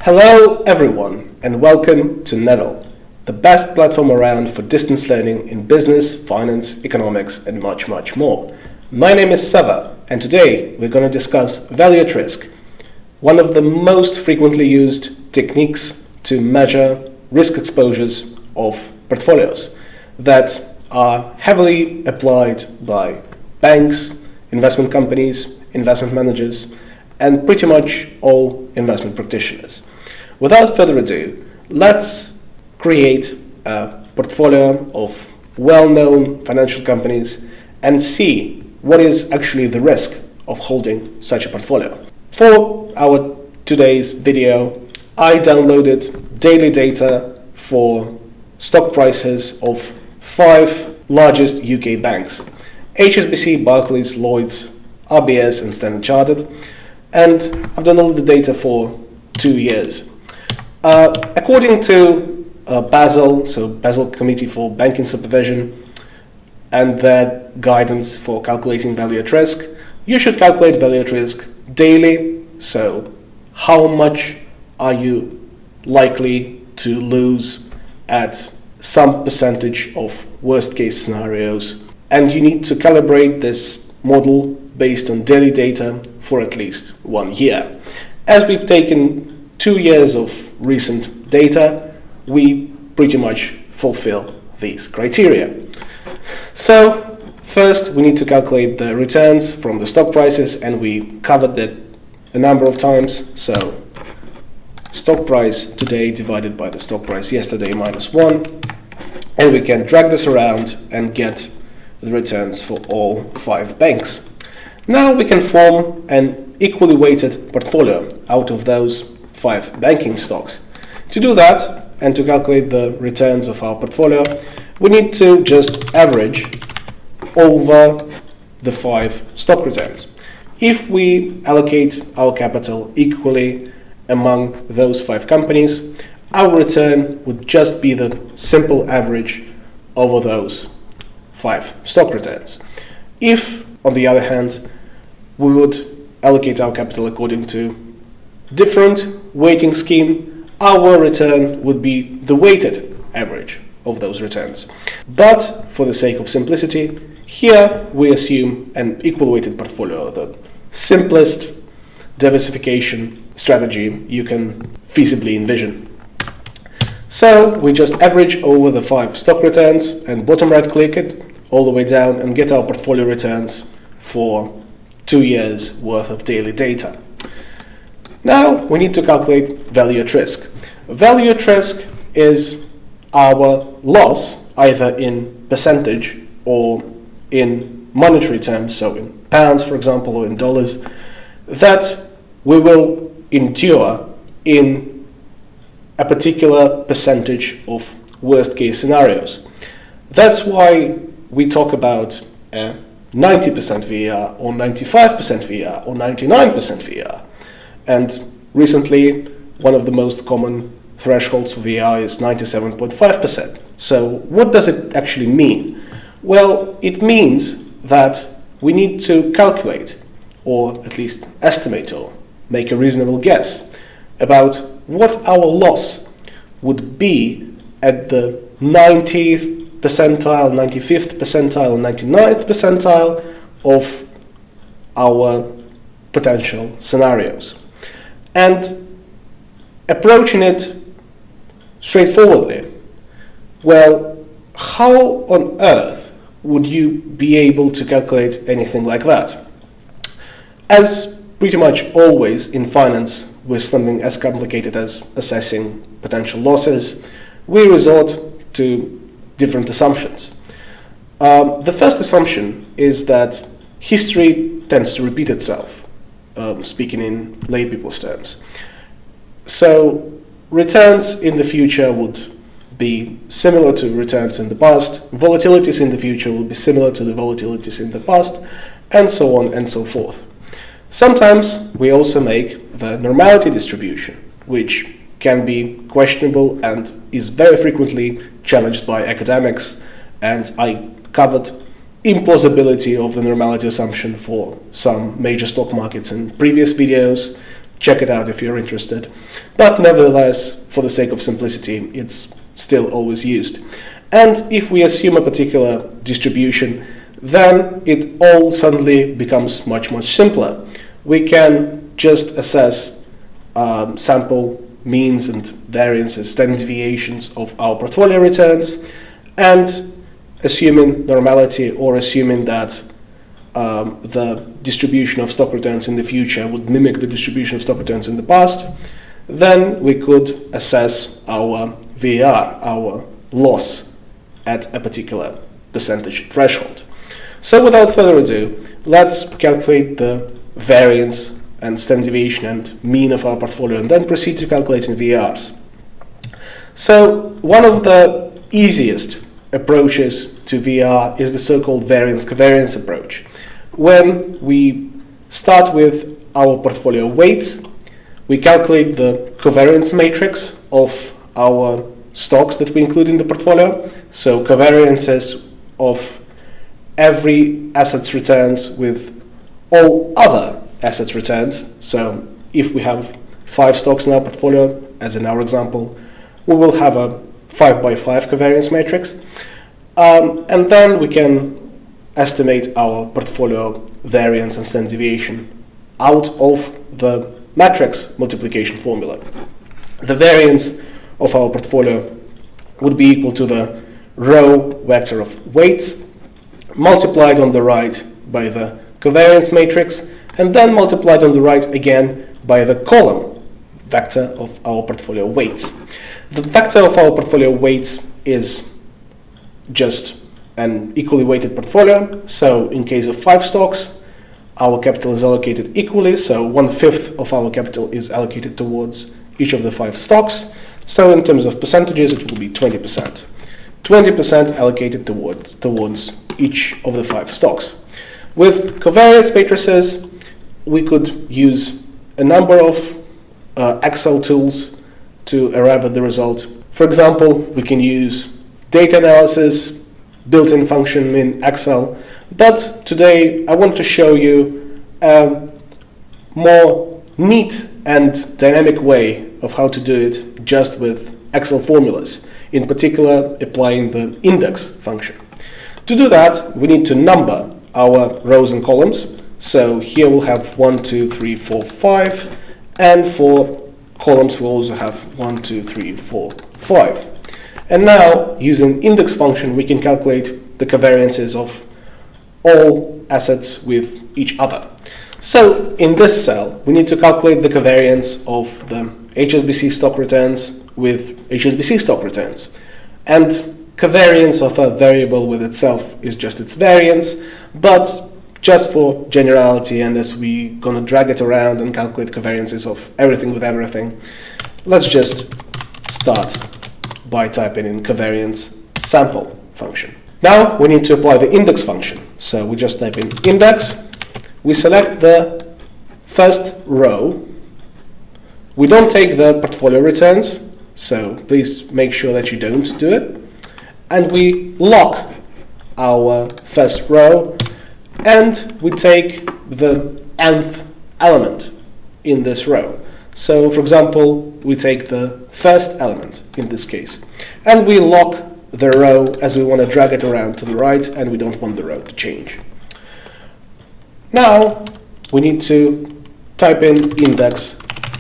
Hello everyone and welcome to Nettle, the best platform around for distance learning in business, finance, economics and much more. My name is Sava and today we're going to discuss value at risk, one of the most frequently used techniques to measure risk exposures of portfolios that are heavily applied by banks, investment companies, investment managers and pretty much all investment practitioners. Without further ado, let's create a portfolio of well-known financial companies and see what is actually the risk of holding such a portfolio. For our today's video, I downloaded daily data for stock prices of 5 largest UK banks: HSBC, Barclays, Lloyds, RBS and Standard Chartered, and I've downloaded the data for 2 years. According to Basel Committee for Banking Supervision and their guidance for calculating value at risk, you should calculate value at risk daily. So how much are you likely to lose at some percentage of worst case scenarios, and you need to calibrate this model based on daily data for at least 1 year. As we've taken 2 years of recent data, we pretty much fulfill these criteria. So first we need to calculate the returns from the stock prices, and we covered that a number of times. So stock price today divided by the stock price yesterday minus 1, and we can drag this around and get the returns for all 5 banks. Now we can form an equally weighted portfolio out of those 5 banking stocks. To do that and to calculate the returns of our portfolio, we need to just average over the 5 stock returns. If we allocate our capital equally among those 5 companies, our return would just be the simple average over those 5 stock returns. If, on the other hand, we would allocate our capital according to different weighting scheme, our return would be the weighted average of those returns. But for the sake of simplicity, here we assume an equal weighted portfolio, the simplest diversification strategy you can feasibly envision. So we just average over the 5 stock returns and bottom right click it all the way down and get our portfolio returns for 2 years worth of daily data. Now we need to calculate value at risk. Value at risk is our loss, either in percentage or in monetary terms, so in pounds for example or in dollars, that we will endure in a particular percentage of worst case scenarios. That's why we talk about 90% VaR or 95% VaR or 99% VaR. And recently, one of the most common thresholds for VaR is 97.5%. So what does it actually mean? Well, it means that we need to calculate, or at least estimate or make a reasonable guess about what our loss would be at the 90th percentile, 95th percentile, 99th percentile of our potential scenarios. And approaching it straightforwardly, well, how on earth would you be able to calculate anything like that? As pretty much always in finance with something as complicated as assessing potential losses, we resort to different assumptions. The first assumption is that history tends to repeat itself, speaking in lay people's terms. So returns in the future would be similar to returns in the past, volatilities in the future will be similar to the volatilities in the past, and so on and so forth. Sometimes we also make the normality distribution, which can be questionable and is very frequently challenged by academics, and I covered implausibility of the normality assumption for some major stock markets in previous videos. check it out if you're interested. But nevertheless, for the sake of simplicity, it's still always used. And if we assume a particular distribution, then it all suddenly becomes much simpler. We can just assess sample means and variances, standard deviations of our portfolio returns, and assuming normality or assuming that the distribution of stock returns in the future would mimic the distribution of stock returns in the past, then we could assess our VaR, our loss at a particular percentage threshold. So without further ado, let's calculate the variance and standard deviation and mean of our portfolio, and then proceed to calculating VaRs. So one of the easiest approaches to VaR is the so-called variance-covariance approach. When we start with our portfolio weights, we calculate the covariance matrix of our stocks that we include in the portfolio. So covariances of every asset's returns with all other assets returns. So if we have 5 stocks in our portfolio, as in our example, we will have a 5 by 5 covariance matrix. And then we can estimate our portfolio variance and standard deviation out of the matrix multiplication formula. The variance of our portfolio would be equal to the row vector of weights multiplied on the right by the covariance matrix, and then multiplied on the right again by the column vector of our portfolio weights. The vector of our portfolio weights is just an equally weighted portfolio. So in case of 5 stocks, our capital is allocated equally, so 1/5 of our capital is allocated towards each of the 5 stocks. So in terms of percentages, it will be 20%. 20% allocated towards each of the 5 stocks. With covariance matrices, we could use a number of Excel tools to arrive at the result. For example, we can use data analysis, built-in function in Excel, but today I want to show you a more neat and dynamic way of how to do it just with Excel formulas, in particular applying the index function. To do that, we need to number our rows and columns. So here we'll have 1, 2, 3, 4, 5, and for columns we'll also have 1, 2, 3, 4, 5. And now, using index function, we can calculate the covariances of all assets with each other. So in this cell, we need to calculate the covariance of the HSBC stock returns with HSBC stock returns. And covariance of a variable with itself is just its variance, but just for generality, and as we're going to drag it around and calculate covariances of everything with everything, let's just start by typing in covariance sample function. Now we need to apply the index function. So we just type in index, we select the first row, we don't take the portfolio returns, so please make sure that you don't do it, and we lock our first row, and we take the nth element in this row. So for example, we take the first element in this case, and we lock the row as we want to drag it around to the right, and we don't want the row to change. Now we need to type in index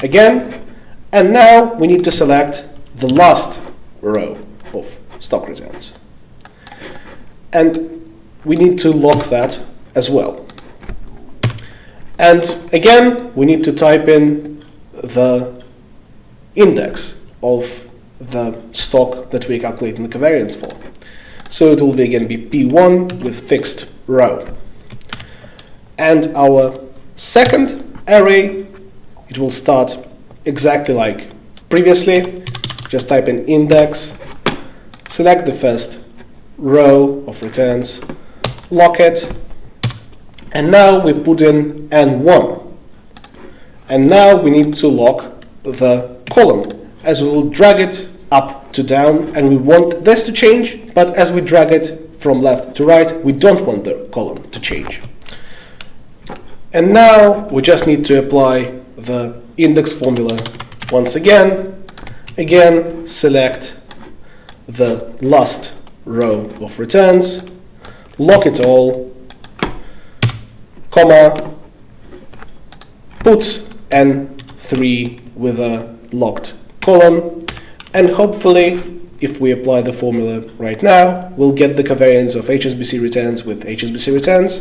again, and now we need to select the last row of stock returns, and we need to lock that as well. And again, we need to type in the index of the stock that we're calculating the covariance for. So it will again be P1 with fixed row. And our second array, it will start exactly like previously. Just type in index, select the first row of returns, lock it, and now we put in N1. And now we need to lock the column, as we will drag it up to down, and we want this to change, but as we drag it from left to right, we don't want the column to change. And now we just need to apply the index formula once again. Again, select the last row of returns, lock it all, comma, put N3 with a locked column, and hopefully, if we apply the formula right now, we'll get the covariance of HSBC returns with HSBC returns,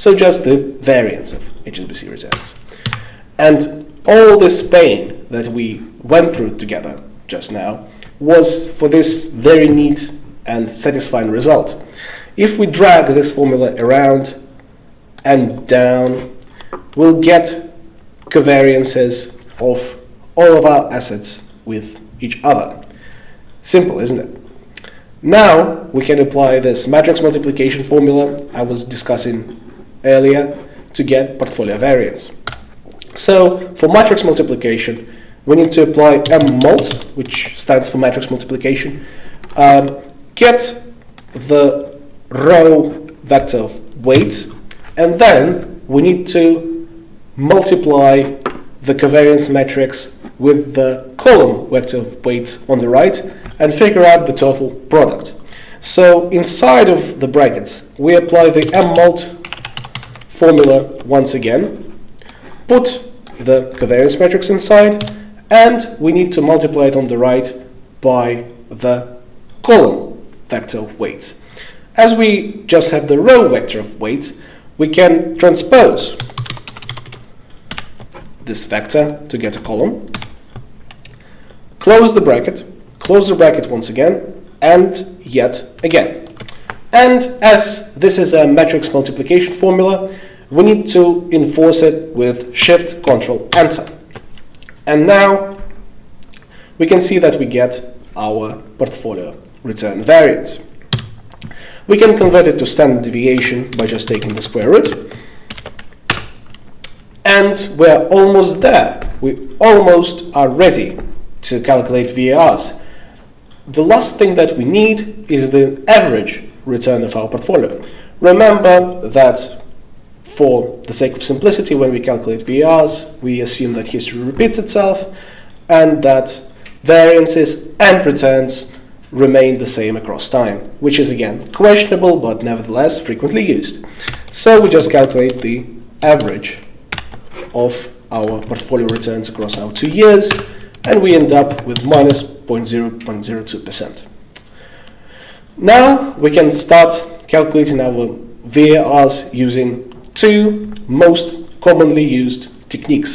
so just the variance of HSBC returns. And all this pain that we went through together just now was for this very neat and satisfying result. If we drag this formula around and down, we'll get covariances of all of our assets with each other. Simple, isn't it? Now we can apply this matrix multiplication formula I was discussing earlier to get portfolio variance. So for matrix multiplication, we need to apply mmult, which stands for matrix multiplication, get the row vector of weight, and then we need to multiply the covariance matrix with the column vector of weight on the right and figure out the total product. So inside of the brackets, we apply the mmult formula once again, put the covariance matrix inside, and we need to multiply it on the right by the column vector of weight. As we just have the row vector of weight, we can transpose this vector to get a column, close the bracket once again, and yet again. And as this is a matrix multiplication formula, we need to enforce it with Shift, Control, Enter. And now we can see that we get our portfolio return variance. We can convert it to standard deviation by just taking the square root. And we're almost there. We almost are ready to calculate VARs. The last thing that we need is the average return of our portfolio. Remember that for the sake of simplicity, when we calculate VARs, we assume that history repeats itself and that variances and returns remain the same across time, which is again questionable but nevertheless frequently used. So we just calculate the average of our portfolio returns across our 2 years, and we end up with minus 0.02%. Now we can start calculating our VARs using two most commonly used techniques.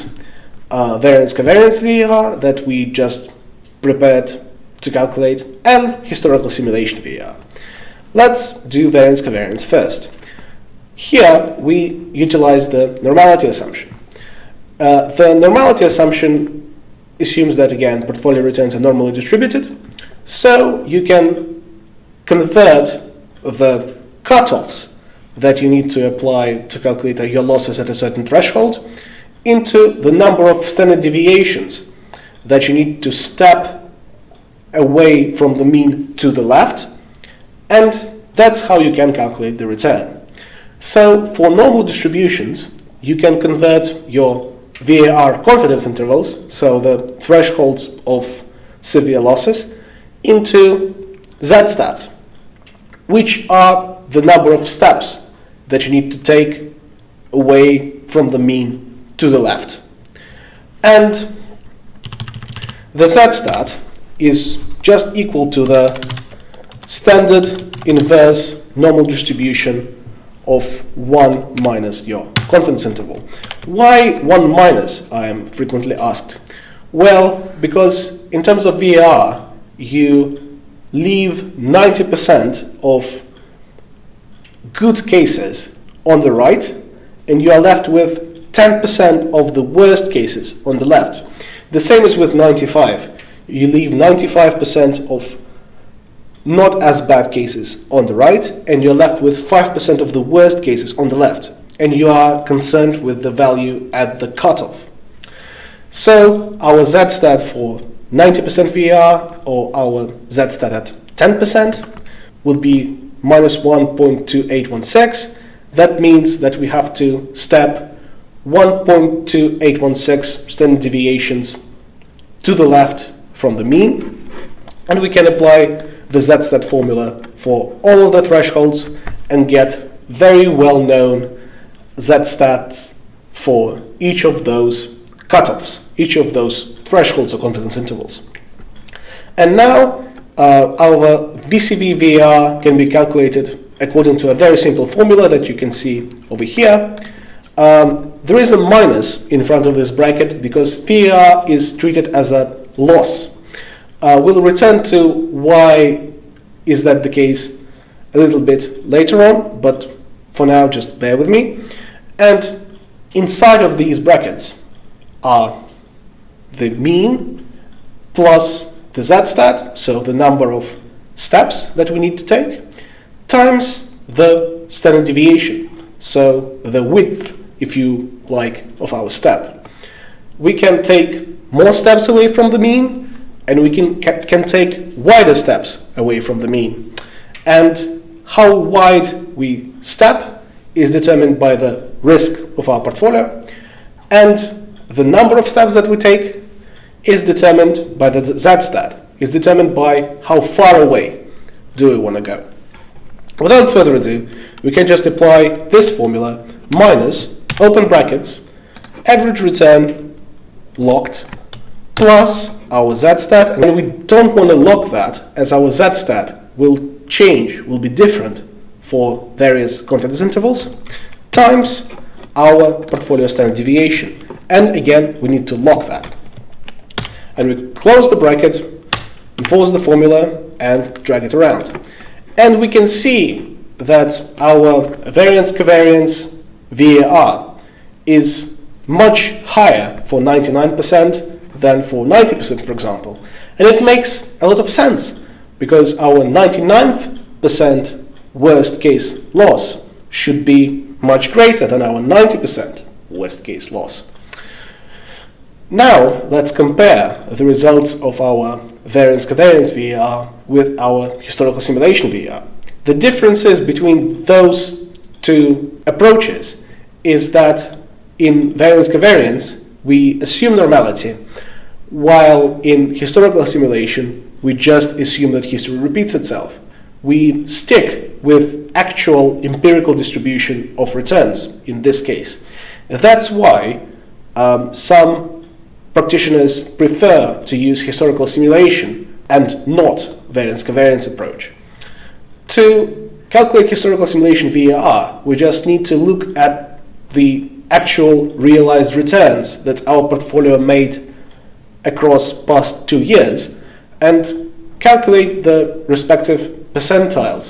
Variance-covariance VAR that we just prepared to calculate, and historical simulation VAR. Let's do variance-covariance first. Here we utilize the normality assumption. The normality assumption assumes that, again, portfolio returns are normally distributed, so you can convert the cutoffs that you need to apply to calculate your losses at a certain threshold into the number of standard deviations that you need to step away from the mean to the left, and that's how you can calculate the return. So for normal distributions, you can convert your VAR confidence intervals, so the thresholds of severe losses, into Z-stat, which are the number of steps that you need to take away from the mean to the left. And the Z-stat is just equal to the standard inverse normal distribution of 1 minus your confidence interval. Why 1 minus, I am frequently asked? Well, because in terms of VAR, you leave 90% of good cases on the right, and you are left with 10% of the worst cases on the left. The same is with 95. You leave 95% of not as bad cases on the right, and you're left with 5% of the worst cases on the left, and you are concerned with the value at the cutoff. So our Z-stat for 90% VAR, or our Z-stat at 10%, would be minus 1.2816. That means that we have to step 1.2816 standard deviations to the left from the mean, and we can apply the z-stat formula for all of the thresholds and get very well-known z-stats for each of those cutoffs, each of those thresholds or confidence intervals. And now our VCV VAR can be calculated according to a very simple formula that you can see over here. There is a minus in front of this bracket because VAR is treated as a loss. We'll return to why is that the case a little bit later on, but for now just bear with me. And inside of these brackets are the mean plus the z-stat, so the number of steps that we need to take, times the standard deviation, so the width, if you like, of our step. We can take more steps away from the mean, and we can take wider steps away from the mean. And how wide we step is determined by the risk of our portfolio, and the number of steps that we take is determined by the z-stat, is determined by how far away do we want to go. Without further ado, we can just apply this formula minus, open brackets, average return locked, plus our z-stat, and we don't want to lock that as our z-stat will change, will be different for various confidence intervals, times our portfolio standard deviation. And again, we need to lock that. And we close the bracket, enforce the formula, and drag it around. And we can see that our variance-covariance VAR is much higher for 99% than for 90%, for example. And it makes a lot of sense, because our 99% worst case loss should be much greater than our 90% worst case loss. Now, let's compare the results of our variance-covariance VAR with our historical simulation VAR. The differences between those two approaches is that in variance-covariance, we assume normality, while in historical simulation, we just assume that history repeats itself. We stick with actual empirical distribution of returns in this case. That's why some practitioners prefer to use historical simulation and not variance-covariance approach. To calculate historical simulation VAR, we just need to look at the actual realized returns that our portfolio made across past 2 years and calculate the respective percentiles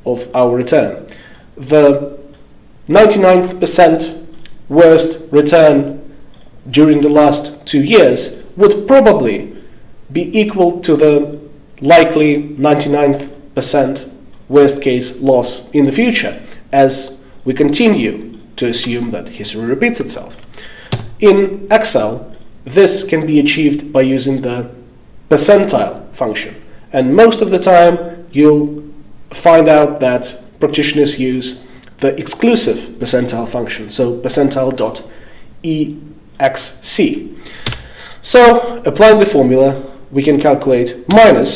of our return. The 99th% worst return during the last 2 years would probably be equal to the likely 99th% worst case loss in the future, as we continue to assume that history repeats itself. In Excel, this can be achieved by using the percentile function, and most of the time you'll find out that practitioners use the exclusive percentile function, so percentile.exc. So, applying the formula, we can calculate minus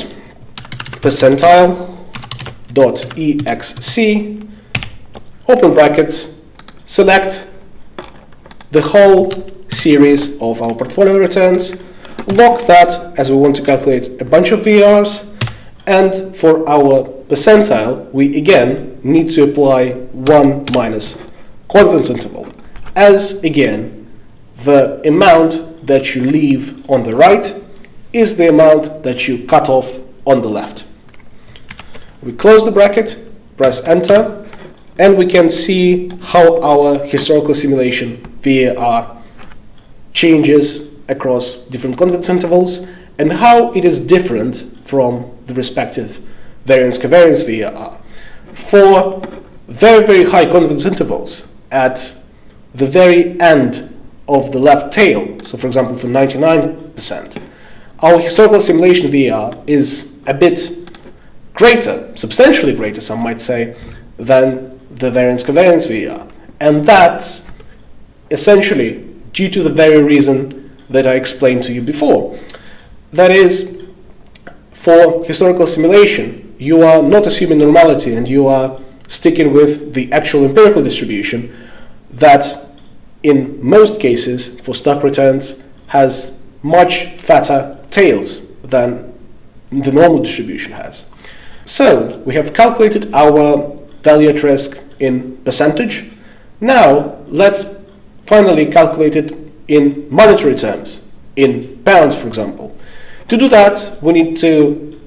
percentile.exc, open brackets, select the whole series of our portfolio returns, lock that as we want to calculate a bunch of VARs, and for our percentile, we again need to apply 1 minus confidence interval, as again, the amount that you leave on the right is the amount that you cut off on the left. We close the bracket, press enter, and we can see how our historical simulation VAR changes across different confidence intervals and how it is different from the respective variance-covariance VAR. For very, very high confidence intervals at the very end of the left tail, so for example for 99%, our historical simulation VAR is a bit greater, substantially greater, some might say, than the variance-covariance VAR. And that's essentially due to the very reason that I explained to you before. That is, for historical simulation, you are not assuming normality and you are sticking with the actual empirical distribution that in most cases for stock returns has much fatter tails than the normal distribution has. So we have calculated our value at risk in percentage. Now let's finally calculate it in monetary terms, in pounds for example. To do that, we need to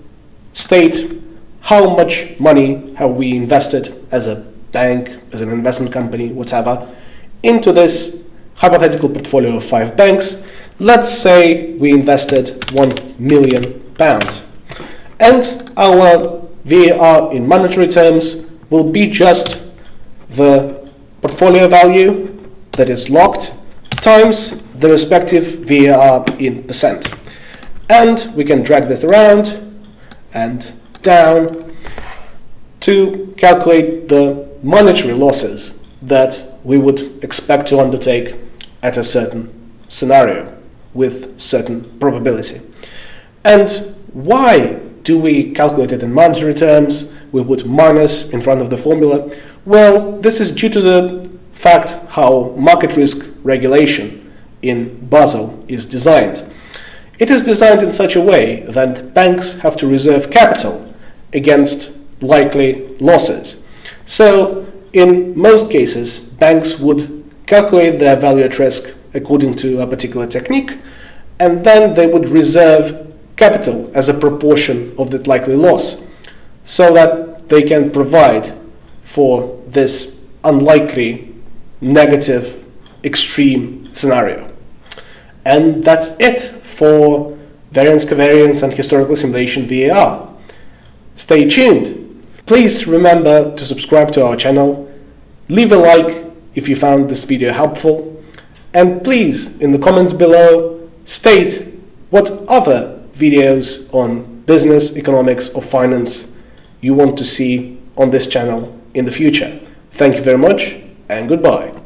state how much money have we invested as a bank, as an investment company, whatever, into this hypothetical portfolio of 5 banks. Let's say we invested £1 million. And our VaR in monetary terms will be just the portfolio value that is locked times the respective VaR in percent. And we can drag this around and down to calculate the monetary losses that we would expect to undertake at a certain scenario with certain probability. And why do we calculate it in monetary terms? We put minus in front of the formula. Well, this is due to the fact how market risk regulation in Basel is designed. It is designed in such a way that banks have to reserve capital against likely losses. So, in most cases, banks would calculate their value at risk according to a particular technique, and then they would reserve capital as a proportion of that likely loss, so that they can provide for this unlikely, negative, extreme scenario. And that's it for variance-covariance and historical simulation VaR. Stay tuned. Please remember to subscribe to our channel, leave a like if you found this video helpful, and please, in the comments below, state what other videos on business, economics or finance you want to see on this channel in the future. Thank you very much and goodbye.